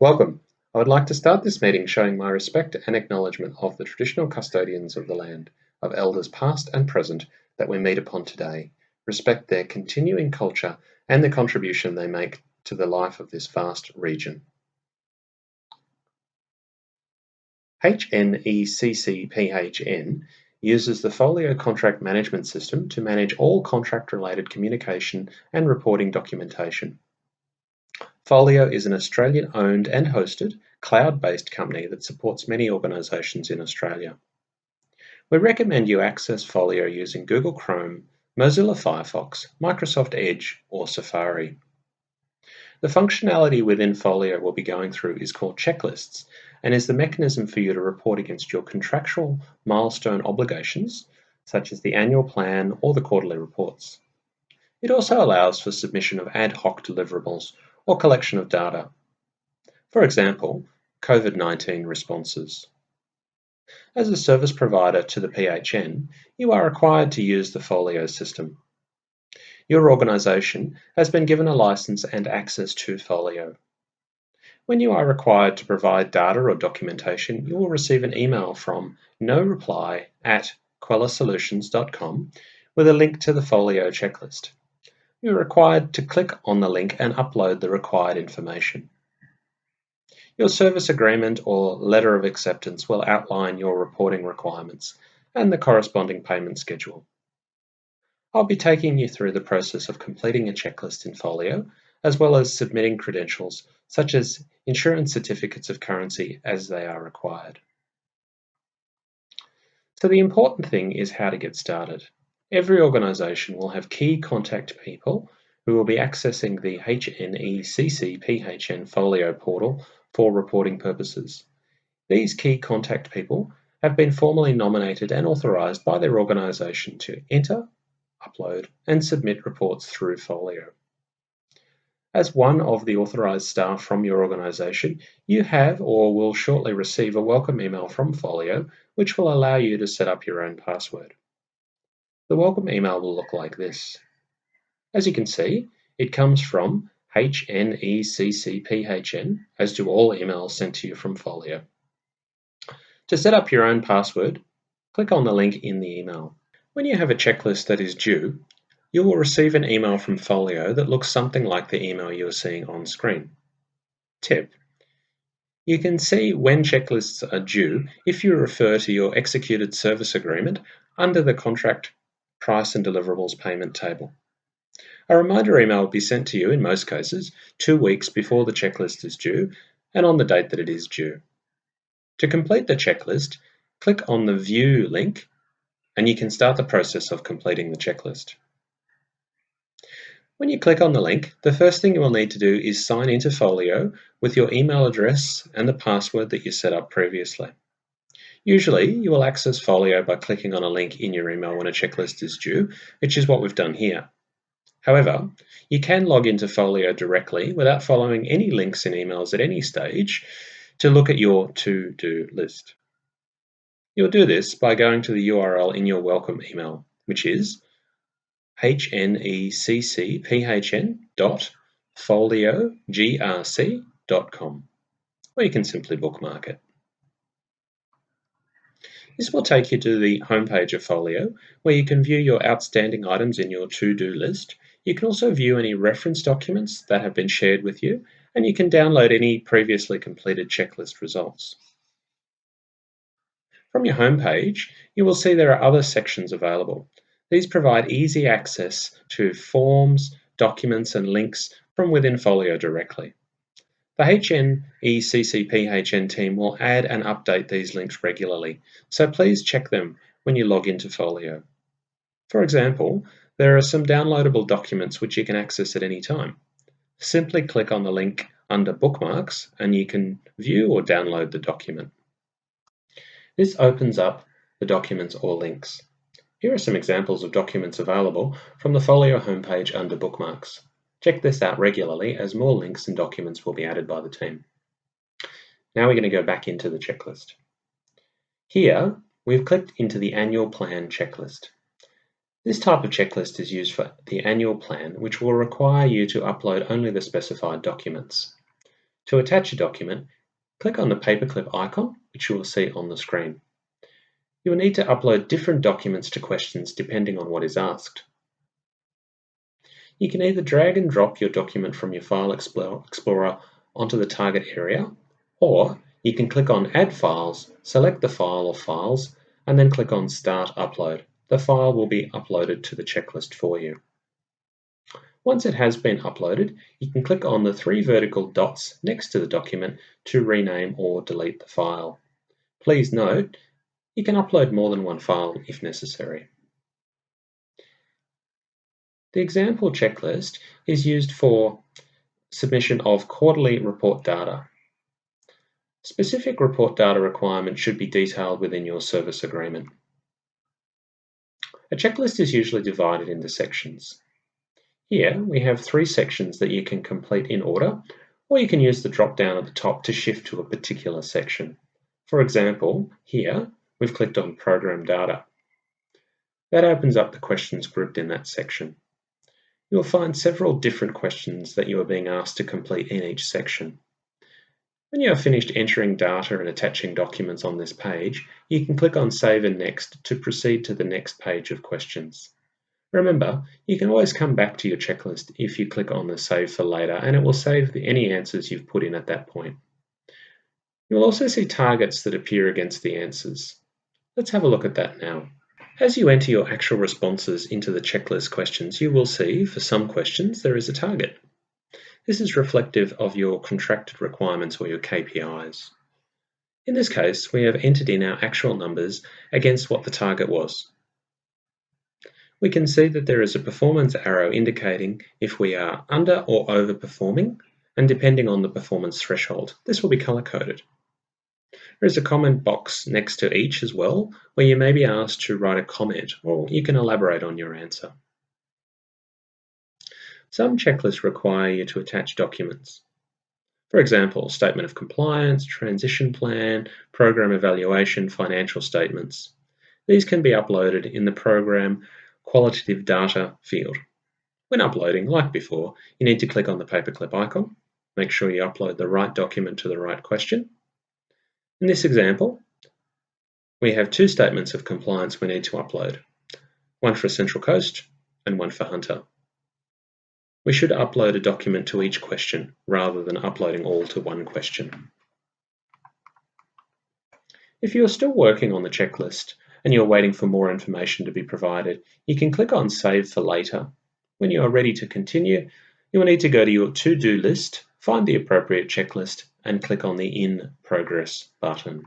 Welcome. I would like to start this meeting showing my respect and acknowledgement of the traditional custodians of the land, of elders past and present that we meet upon today, respect their continuing culture and the contribution they make to the life of this vast region. HNECC-PHN uses the Folio contract management system to manage all contract-related communication and reporting documentation. Folio is an Australian-owned and hosted, cloud-based company that supports many organisations in Australia. We recommend you access Folio using Google Chrome, Mozilla Firefox, Microsoft Edge, or Safari. The functionality within Folio we'll be going through is called checklists and is the mechanism for you to report against your contractual milestone obligations, such as the annual plan or the quarterly reports. It also allows for submission of ad hoc deliverables or collection of data. For example, COVID-19 responses. As a service provider to the PHN, you are required to use the Folio system. Your organisation has been given a licence and access to Folio. When you are required to provide data or documentation, you will receive an email from noreply@quellasolutions.com with a link to the Folio checklist. You're required to click on the link and upload the required information. Your service agreement or letter of acceptance will outline your reporting requirements and the corresponding payment schedule. I'll be taking you through the process of completing a checklist in Folio, as well as submitting credentials such as insurance certificates of currency as they are required. So the important thing is how to get started. Every organisation will have key contact people who will be accessing the HNECC-PHN Folio portal for reporting purposes. These key contact people have been formally nominated and authorised by their organisation to enter, upload and submit reports through Folio. As one of the authorised staff from your organisation, you have or will shortly receive a welcome email from Folio which will allow you to set up your own password. The welcome email will look like this. As you can see, it comes from HNECC-PHN, as do all emails sent to you from Folio. To set up your own password, click on the link in the email. When you have a checklist that is due, you will receive an email from Folio that looks something like the email you are seeing on screen. Tip: you can see when checklists are due if you refer to your executed service agreement under the contract price and deliverables payment table. A reminder email will be sent to you in most cases 2 weeks before the checklist is due and on the date that it is due. To complete the checklist, click on the View link and you can start the process of completing the checklist. When you click on the link, the first thing you will need to do is sign into Folio with your email address and the password that you set up previously. Usually, you will access Folio by clicking on a link in your email when a checklist is due, which is what we've done here. However, you can log into Folio directly without following any links in emails at any stage to look at your to-do list. You'll do this by going to the URL in your welcome email, which is hneccphn.foliogrc.com, or you can simply bookmark it. This will take you to the homepage of Folio, where you can view your outstanding items in your to-do list. You can also view any reference documents that have been shared with you, and you can download any previously completed checklist results. From your homepage, you will see there are other sections available. These provide easy access to forms, documents, and links from within Folio directly. The HNECC-PHN team will add and update these links regularly, so please check them when you log into Folio. For example, there are some downloadable documents which you can access at any time. Simply click on the link under Bookmarks and you can view or download the document. This opens up the documents or links. Here are some examples of documents available from the Folio homepage under Bookmarks. Check this out regularly as more links and documents will be added by the team. Now we're going to go back into the checklist. Here, we've clicked into the annual plan checklist. This type of checklist is used for the annual plan, which will require you to upload only the specified documents. To attach a document, click on the paperclip icon, which you will see on the screen. You will need to upload different documents to questions depending on what is asked. You can either drag and drop your document from your File Explorer onto the target area, or you can click on Add Files, select the file or files, and then click on Start Upload. The file will be uploaded to the checklist for you. Once it has been uploaded, you can click on the 3 vertical dots next to the document to rename or delete the file. Please note, you can upload more than one file if necessary. The example checklist is used for submission of quarterly report data. Specific report data requirements should be detailed within your service agreement. A checklist is usually divided into sections. Here we have 3 sections that you can complete in order, or you can use the drop-down at the top to shift to a particular section. For example, here we've clicked on Program Data. That opens up the questions grouped in that section. You will find several different questions that you are being asked to complete in each section. When you are finished entering data and attaching documents on this page, you can click on Save and Next to proceed to the next page of questions. Remember, you can always come back to your checklist if you click on the Save for Later, and it will save any answers you've put in at that point. You will also see targets that appear against the answers. Let's have a look at that now. As you enter your actual responses into the checklist questions, you will see, for some questions, there is a target. This is reflective of your contracted requirements or your KPIs. In this case, we have entered in our actual numbers against what the target was. We can see that there is a performance arrow indicating if we are under or overperforming, and depending on the performance threshold, this will be color-coded. There is a comment box next to each as well, where you may be asked to write a comment, or you can elaborate on your answer. Some checklists require you to attach documents. For example, Statement of Compliance, Transition Plan, Program Evaluation, Financial Statements. These can be uploaded in the Program Qualitative Data field. When uploading, like before, you need to click on the paperclip icon, make sure you upload the right document to the right question. In this example, we have 2 statements of compliance we need to upload, one for Central Coast and one for Hunter. We should upload a document to each question rather than uploading all to one question. If you are still working on the checklist and you are waiting for more information to be provided, you can click on Save for Later. When you are ready to continue, you will need to go to your to-do list, find the appropriate checklist, and click on the In Progress button.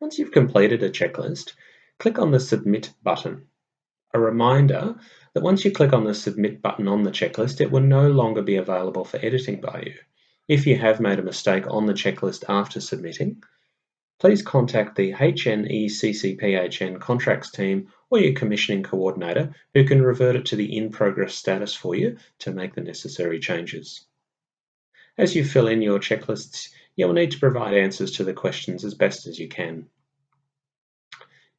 Once you've completed a checklist, click on the Submit button. A reminder that once you click on the Submit button on the checklist, it will no longer be available for editing by you. If you have made a mistake on the checklist after submitting, please contact the PHN contracts team or your commissioning coordinator, who can revert it to the in-progress status for you to make the necessary changes. As you fill in your checklists, you will need to provide answers to the questions as best as you can.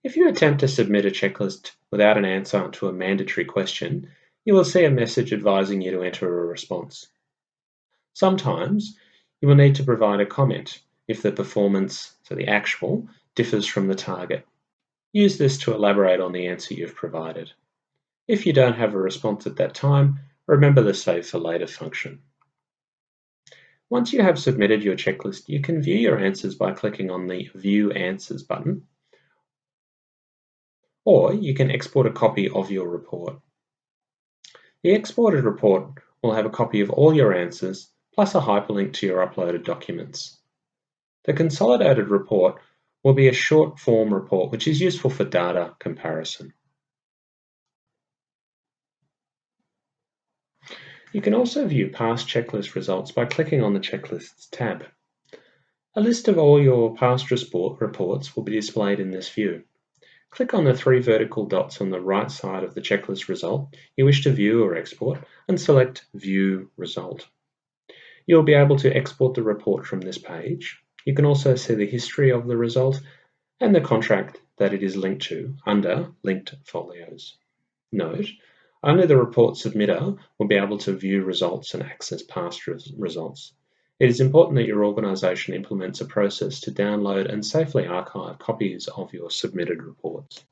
If you attempt to submit a checklist without an answer to a mandatory question, you will see a message advising you to enter a response. Sometimes you will need to provide a comment if the performance, so the actual, differs from the target. Use this to elaborate on the answer you've provided. If you don't have a response at that time, remember the Save for Later function. Once you have submitted your checklist, you can view your answers by clicking on the View Answers button, or you can export a copy of your report. The exported report will have a copy of all your answers, plus a hyperlink to your uploaded documents. The consolidated report will be a short form report which is useful for data comparison. You can also view past checklist results by clicking on the Checklists tab. A list of all your past reports will be displayed in this view. Click on the 3 vertical dots on the right side of the checklist result you wish to view or export and select View Result. You will be able to export the report from this page. You can also see the history of the result and the contract that it is linked to under Linked Folios. Note, Only the report submitter will be able to view results and access past results. It is important that your organisation implements a process to download and safely archive copies of your submitted reports.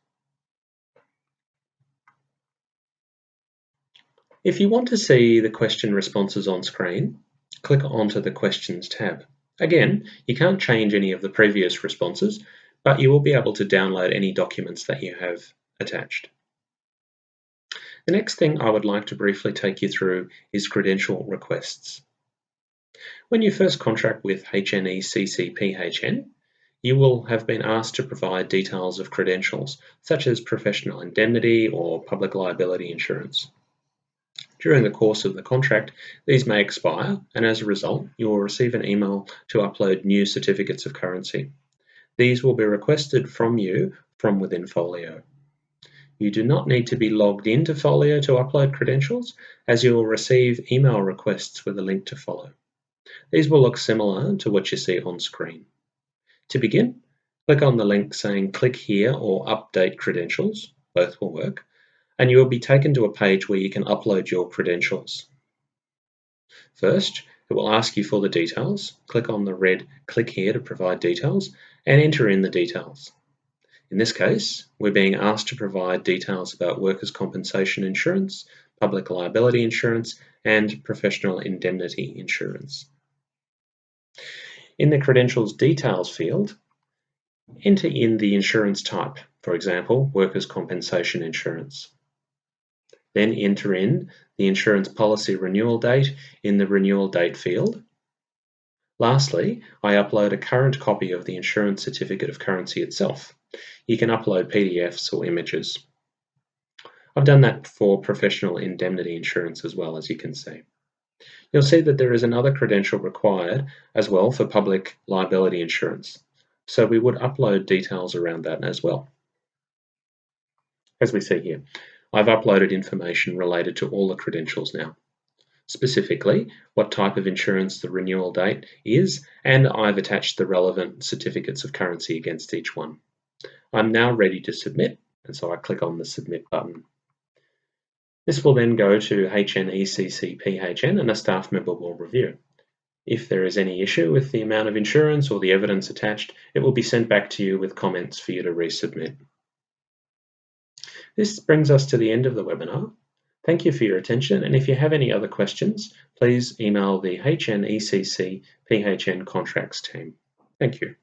If you want to see the question responses on screen, click onto the Questions tab. Again, you can't change any of the previous responses, but you will be able to download any documents that you have attached. The next thing I would like to briefly take you through is credential requests. When you first contract with HNECC PHN, you will have been asked to provide details of credentials, such as professional indemnity or public liability insurance. During the course of the contract, these may expire, and as a result, you will receive an email to upload new certificates of currency. These will be requested from you from within Folio. You do not need to be logged into Folio to upload credentials, as you will receive email requests with a link to follow. These will look similar to what you see on screen. To begin, click on the link saying click here or update credentials, both will work, and you will be taken to a page where you can upload your credentials. First, it will ask you for the details. Click on the red click here to provide details and enter in the details. In this case, we're being asked to provide details about workers' compensation insurance, public liability insurance, and professional indemnity insurance. In the Credentials Details field, enter in the insurance type, for example, workers' compensation insurance. Then enter in the insurance policy renewal date in the renewal date field. Lastly, I upload a current copy of the insurance certificate of currency itself. You can upload PDFs or images. I've done that for professional indemnity insurance as well, as you can see. You'll see that there is another credential required as well for public liability insurance. So we would upload details around that as well. As we see here, I've uploaded information related to all the credentials now. Specifically, what type of insurance the renewal date is, and I've attached the relevant certificates of currency against each one. I'm now ready to submit, and so I click on the Submit button. This will then go to HNECC PHN and a staff member will review. If there is any issue with the amount of insurance or the evidence attached, it will be sent back to you with comments for you to resubmit. This brings us to the end of the webinar. Thank you for your attention, and if you have any other questions, please email the HNECC PHN contracts team. Thank you.